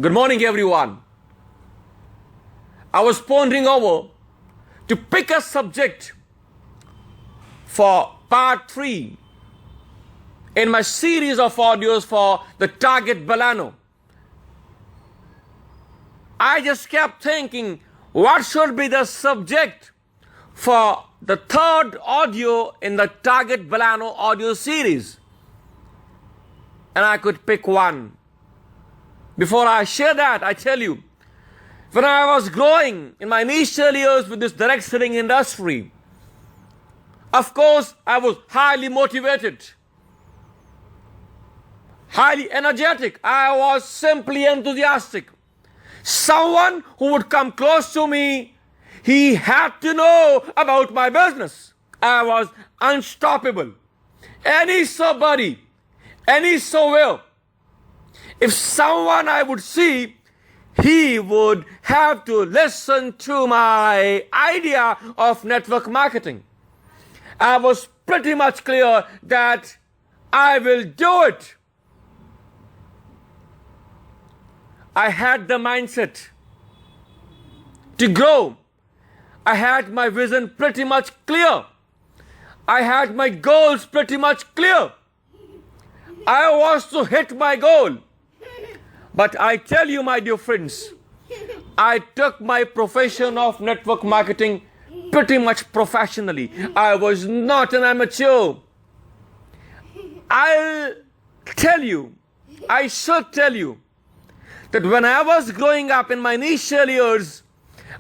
Good morning, everyone. I was pondering over to pick a subject for part 3 in my series of audios for the Target Balano. I just kept thinking, what should be the subject for the third audio in the Target Balano audio series? And I could pick one. Before I share that, I tell you, when I was growing in my initial years with this direct selling industry, of course, I was highly motivated, highly energetic. I was simply enthusiastic. Someone who would come close to me, he had to know about my business. I was unstoppable. Any somebody, any somewhere, if someone I would see, he would have to listen to my idea of network marketing. I was pretty much clear that I will do it. I had the mindset to grow. I had my vision pretty much clear. I had my goals pretty much clear. I was to hit my goal. But I tell you, my dear friends, I took my profession of network marketing pretty much professionally. I was not an amateur. I'll tell you, I should tell you, that when I was growing up in my initial years,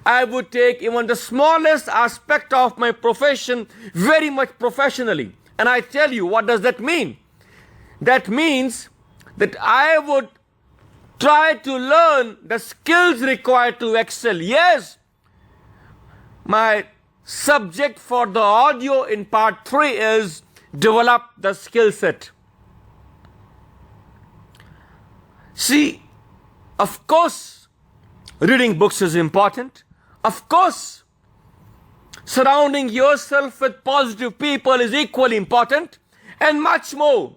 I would take even the smallest aspect of my profession very much professionally. And I tell you, what does that mean? That means that I would try to learn the skills required to excel. Yes, my subject for the audio in part 3 is develop the skill set. See, of course, reading books is important. Of course, surrounding yourself with positive people is equally important, and much more.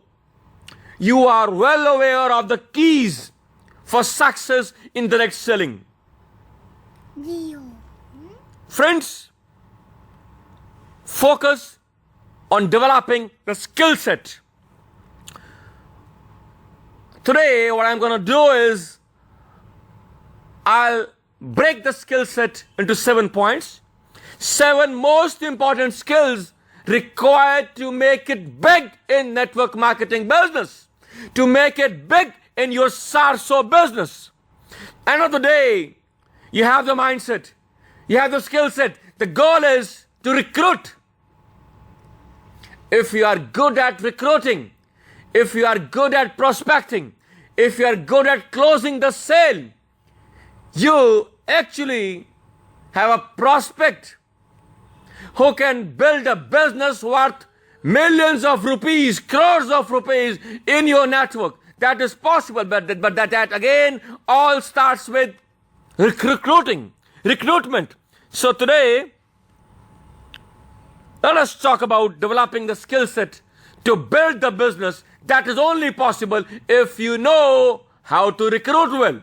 You are well aware of the keys for success in direct selling. Friends, focus on developing the skill set. Today, what I'm going to do is I'll break the skill set into 7 points. 7 most important skills required to make it big in network marketing business, to make it big in your Sarso business. End of the day, you have the mindset, you have the skill set. The goal is to recruit. If you are good at recruiting, if you are good at prospecting, if you are good at closing the sale, you actually have a prospect who can build a business worth millions of rupees, crores of rupees in your network. That is possible, but that again all starts with recruitment. So today, let us talk about developing the skill set to build the business. That is only possible if you know how to recruit well.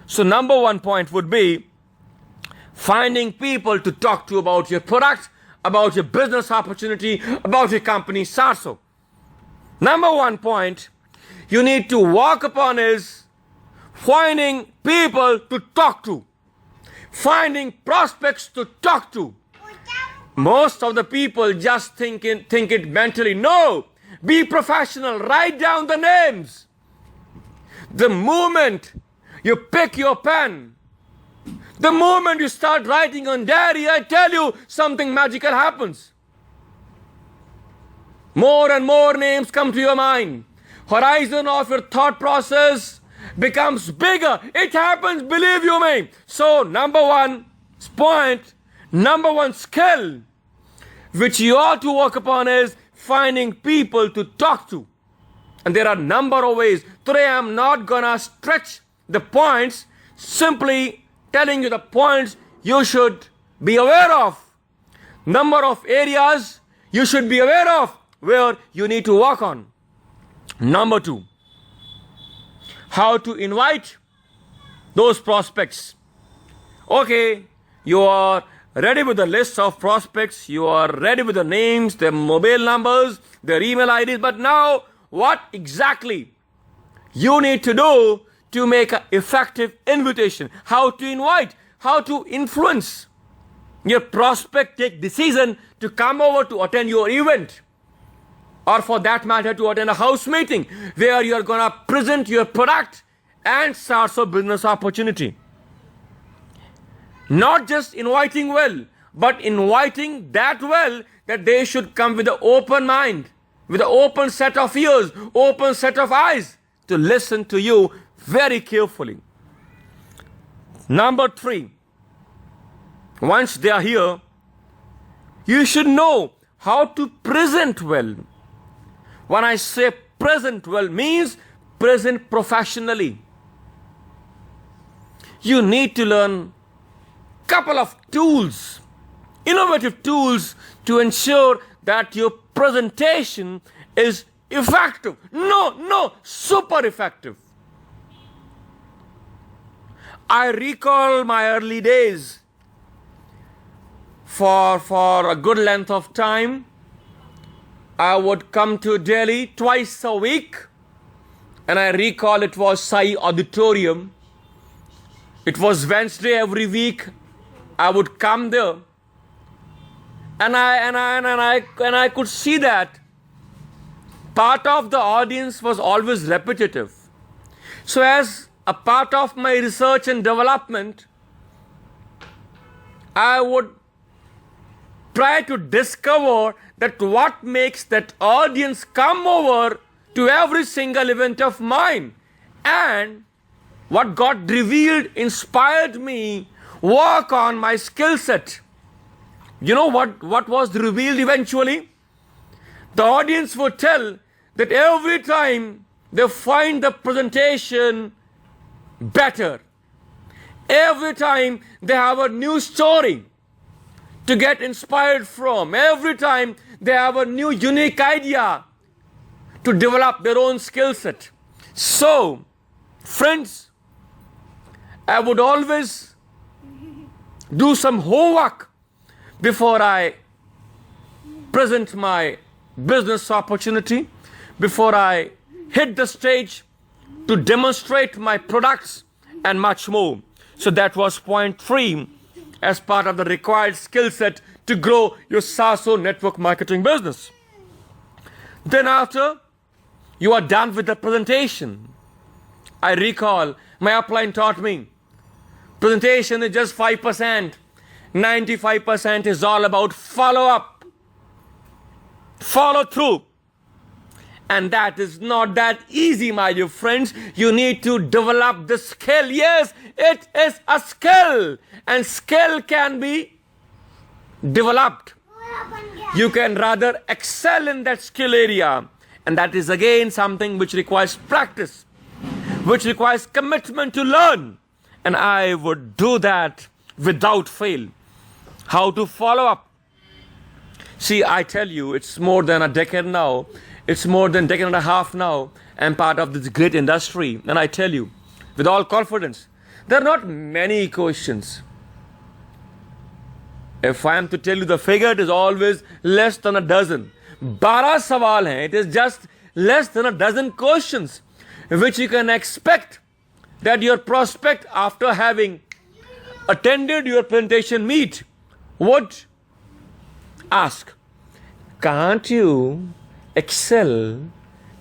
So number 1 point would be finding people to talk to about your product, about your business opportunity, about your company, Sarso. Number 1 point you need to work upon is finding people to talk to, finding prospects to talk to. Most of the people just think it mentally. No, be professional. Write down the names. The moment you pick your pen, the moment you start writing on diary, I tell you, something magical happens. More and more names come to your mind. Horizon of your thought process becomes bigger. It happens, believe you me. So number 1 point, number 1 skill which you ought to work upon is finding people to talk to. And there are a number of ways. Today I'm not gonna stretch the points, simply telling you the points you should be aware of. Number of areas you should be aware of where you need to work on. Number 2, how to invite those prospects. Okay, you are ready with the list of prospects, you are ready with the names, their mobile numbers, their email IDs, but now what exactly you need to do to make an effective invitation? How to invite, how to influence your prospect take decision to come over to attend your event, or for that matter to attend a house meeting where you are going to present your product and start a business opportunity. Not just inviting well, but inviting that well that they should come with an open mind, with an open set of ears, open set of eyes to listen to you very carefully. Number 3, once they are here, you should know how to present well. When I say present well, means present professionally. You need to learn couple of tools, innovative tools, to ensure that your presentation is effective. No, super effective. I recall my early days. For a good length of time, I would come to Delhi twice a week, and I recall it was Sai Auditorium. It was Wednesday every week. I would come there, and I could see that part of the audience was always repetitive. So as a part of my research and development, I would try to discover that what makes that audience come over to every single event of mine. And what got revealed inspired me work on my skill set. You know what was revealed eventually? The audience would tell that every time they find the presentation better, every time they have a new story to get inspired from, every time they have a new unique idea to develop their own skill set. So, friends, I would always do some homework before I present my business opportunity, before I hit the stage to demonstrate my products and much more. So that was point 3 as part of the required skill set to grow your SaaS network marketing business. Then after you are done with the presentation, I recall my upline taught me presentation is just 5%. 95% is all about follow-up, follow-through. And that is not that easy, my dear friends. You need to develop the skill. Yes, it is a skill. And skill can be developed. You can rather excel in that skill area. And that is again something which requires practice, which requires commitment to learn. And I would do that without fail. How to follow up? See, I tell you, it's more than a decade now. It's more than a decade and a half now. I'm part of this great industry. And I tell you, with all confidence, there are not many questions. If I am to tell you the figure, it is always less than a dozen. 12 सवाल हैं. It is just less than a dozen questions which you can expect that your prospect, after having attended your presentation meet, would ask. Can't you excel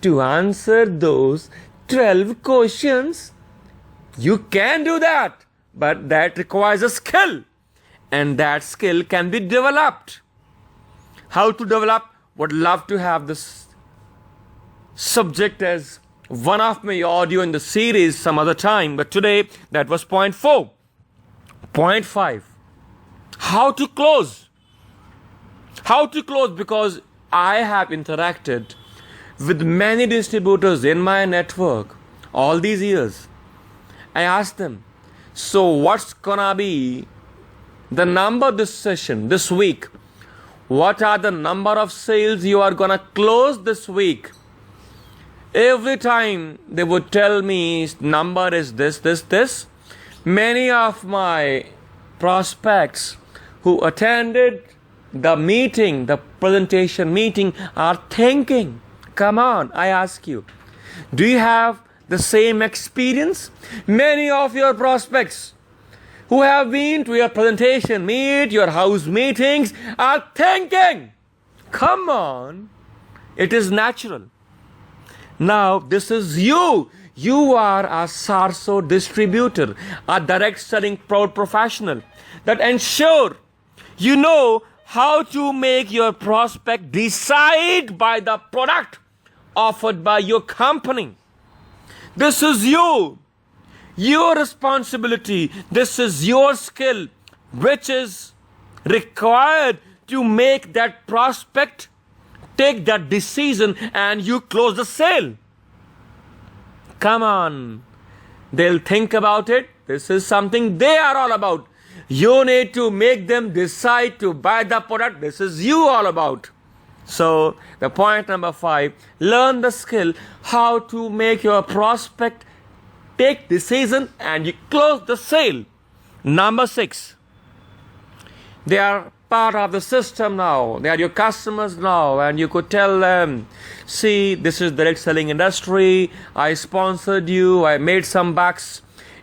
to answer those 12 questions? You can do that, but that requires a skill, and that skill can be developed. How to develop? Would love to have this subject as one of my audio in the series some other time, but today that was point 4. Point 5. How to close? How to close? Because I have interacted with many distributors in my network all these years. I asked them, so what's gonna be the number this session, this week? What are the number of sales you are gonna close this week? Every time they would tell me number is this. Many of my prospects who attended the meeting, the presentation meeting, are thinking, come on, I ask you, do you have the same experience? Many of your prospects who have been to your presentation meet, your house meetings, are thinking, come on, it is natural. Now, this is you. You are a SARSO distributor, a direct selling proud professional that ensure you know how to make your prospect decide by the product offered by your company. This is you, your responsibility. This is your skill, which is required to make that prospect take that decision and you close the sale. Come on. They'll think about it. This is something they are all about. You need to make them decide to buy the product. This is you all about. So, the point number 5, learn the skill how to make your prospect take decision and you close the sale. Number 6, they are part of the system now. They are your customers now, and you could tell them, see, this is direct selling industry. I sponsored you. I made some bucks.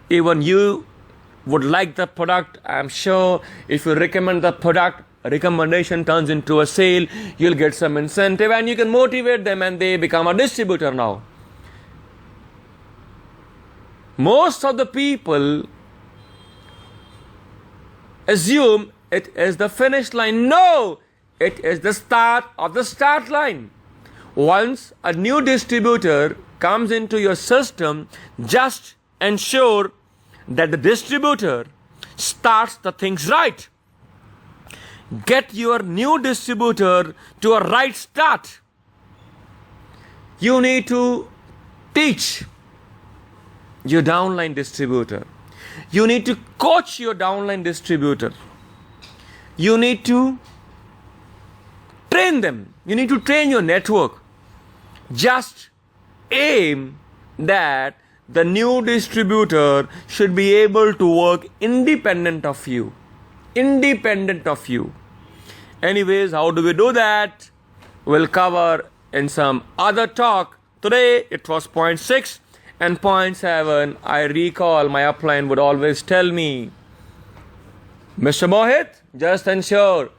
Even you would like the product. I'm sure if you recommend the product, a recommendation turns into a sale, you'll get some incentive and you can motivate them and they become a distributor now. Most of the people assume it is the finish line. No, it is the start of the start line. Once a new distributor comes into your system, just ensure that the distributor starts the things right. Get your new distributor to a right start. You need to teach your downline distributor. You need to coach your downline distributor. You need to train them. You need to train your network. Just aim that the new distributor should be able to work independent of you. Independent of you. Anyways, how do we do that? We'll cover in some other talk. Today it was point 6 and point 7. I recall my upline would always tell me, Mr. Mohit, just ensure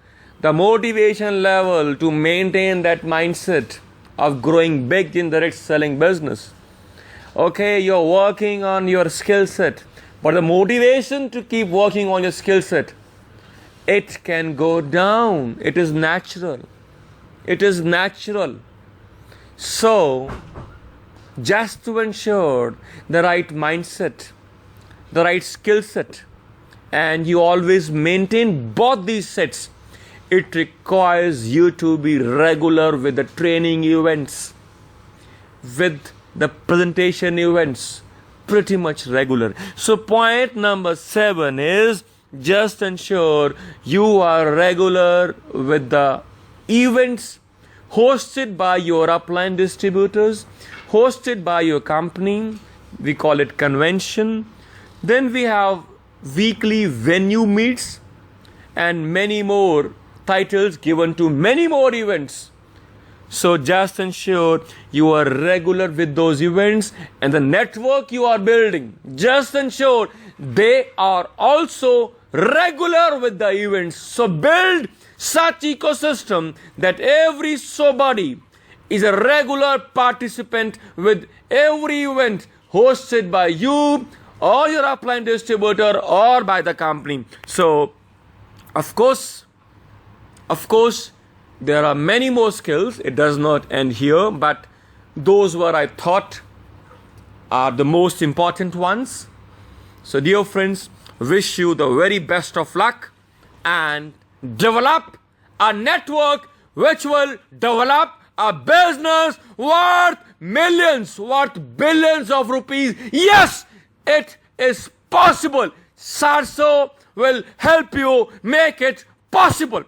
the motivation level to maintain that mindset of growing big in direct selling business. Okay, you're working on your skill set, but the motivation to keep working on your skill set, it can go down. It is natural. It is natural. So, just to ensure the right mindset, the right skill set, and you always maintain both these sets, it requires you to be regular with the training events, with the presentation events, pretty much regular. So point number 7 is just ensure you are regular with the events hosted by your upline distributors, hosted by your company. We call it convention. Then we have weekly venue meets and many more titles given to many more events. So just ensure you are regular with those events and the network you are building. Just ensure they are also regular with the events. So build such ecosystem that every somebody is a regular participant with every event hosted by you or your upline distributor or by the company. So, of course, there are many more skills. It does not end here, but those were, I thought, are the most important ones. So, dear friends, wish you the very best of luck and develop a network which will develop a business worth millions, worth billions of rupees. Yes, it is possible. SARSO will help you make it possible.